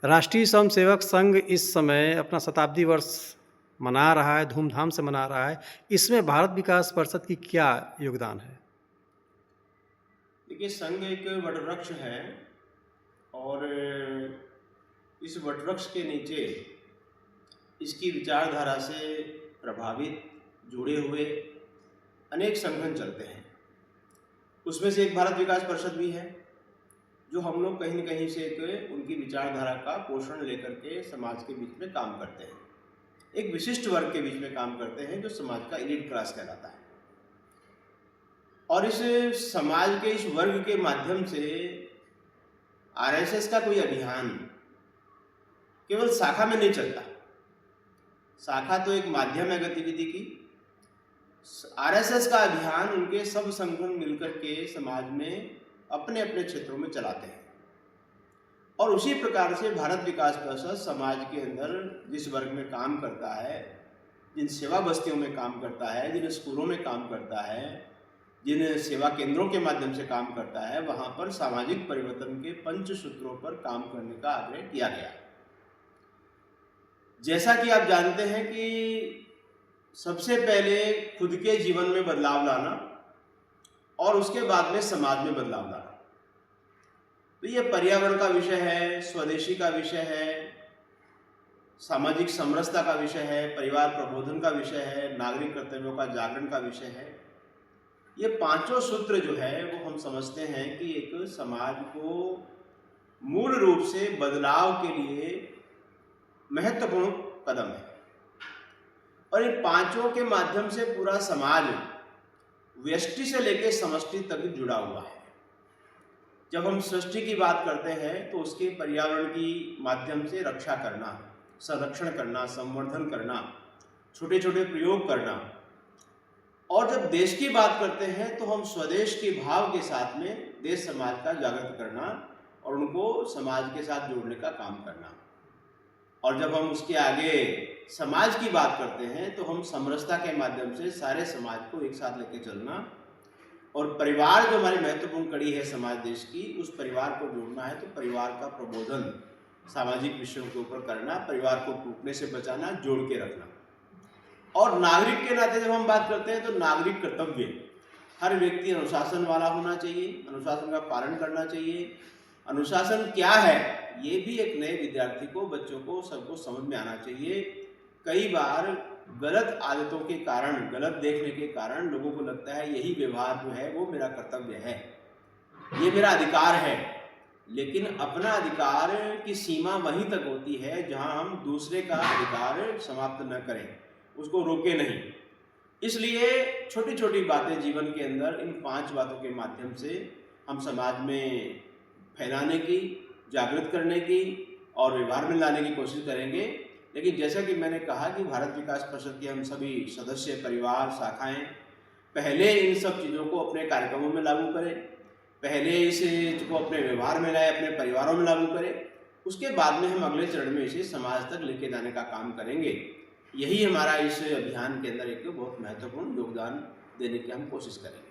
राष्ट्रीय स्वयंसेवक संघ इस समय अपना शताब्दी वर्ष मना रहा है, धूमधाम से मना रहा है। इसमें भारत विकास परिषद की क्या योगदान है? देखिए, संघ एक वटवृक्ष है और इस वटवृक्ष के नीचे इसकी विचारधारा से प्रभावित जुड़े हुए अनेक संगठन चलते हैं। उसमें से एक भारत विकास परिषद भी है, जो हम लोग कहीं न कहीं से एक उनकी विचारधारा का पोषण लेकर के समाज के बीच में काम करते हैं। एक विशिष्ट वर्ग के बीच में काम करते हैं जो समाज का एलीट क्लास कहलाता है। और इस समाज के इस वर्ग के माध्यम से आरएसएस का कोई अभियान केवल शाखा में नहीं चलता। शाखा तो एक माध्यम है गतिविधि की। आरएसएस का अभियान उनके सब संगठन मिलकर के समाज में अपने अपने क्षेत्रों में चलाते हैं। और उसी प्रकार से भारत विकास परिषद समाज के अंदर जिस वर्ग में काम करता है, जिन सेवा बस्तियों में काम करता है, जिन स्कूलों में काम करता है, जिन सेवा केंद्रों के माध्यम से काम करता है, वहाँ पर सामाजिक परिवर्तन के पंच सूत्रों पर काम करने का आग्रह किया गया। जैसा कि आप जानते हैं कि सबसे पहले खुद के जीवन में बदलाव लाना और उसके बाद में समाज में बदलाव लाना। तो ये पर्यावरण का विषय है, स्वदेशी का विषय है, सामाजिक समरसता का विषय है, परिवार प्रबोधन का विषय है, नागरिक कर्तव्यों का जागरण का विषय है। ये पांचों सूत्र जो है वो हम समझते हैं कि एक समाज को मूल रूप से बदलाव के लिए महत्वपूर्ण कदम है। और इन पांचों के माध्यम से पूरा समाज व्यष्टि से लेकर समष्टि तक जुड़ा हुआ है। जब हम सृष्टि की बात करते हैं तो उसके पर्यावरण की माध्यम से रक्षा करना, संरक्षण करना, संवर्धन करना, छोटे छोटे प्रयोग करना। और जब देश की बात करते हैं तो हम स्वदेश के भाव के साथ में देश समाज का जागृत करना और उनको समाज के साथ जोड़ने का काम करना। और जब हम उसके आगे समाज की बात करते हैं तो हम समरसता के माध्यम से सारे समाज को एक साथ लेके चलना। और परिवार जो हमारी महत्वपूर्ण कड़ी है समाज देश की, उस परिवार को जोड़ना है तो परिवार का प्रबोधन सामाजिक विषयों के ऊपर करना, परिवार को टूटने से बचाना, जोड़ के रखना। और नागरिक के नाते जब हम बात करते हैं तो नागरिक कर्तव्य, हर व्यक्ति अनुशासन वाला होना चाहिए, अनुशासन का पालन करना चाहिए। अनुशासन क्या है ये भी एक नए विद्यार्थी को, बच्चों को, सबको समझ में आना चाहिए। कई बार गलत आदतों के कारण, गलत देखने के कारण लोगों को लगता है यही व्यवहार जो है वो मेरा कर्तव्य है, ये मेरा अधिकार है। लेकिन अपना अधिकार की सीमा वहीं तक होती है जहां हम दूसरे का अधिकार समाप्त न करें, उसको रोके नहीं। इसलिए छोटी छोटी बातें जीवन के अंदर, इन 5 बातों के माध्यम से हम समाज में फैलाने की, जागृत करने की और व्यवहार में लाने की कोशिश करेंगे। लेकिन जैसा कि मैंने कहा कि भारत विकास परिषद के हम सभी सदस्य, परिवार, शाखाएं पहले इन सब चीज़ों को अपने कार्यक्रमों में लागू करें, पहले इसे को अपने व्यवहार में लाए, अपने परिवारों में लागू करें। उसके बाद में हम अगले चरण में इसे समाज तक लेके जाने का काम करेंगे। यही हमारा इस अभियान के अंदर एक बहुत महत्वपूर्ण योगदान देने की हम कोशिश करेंगे।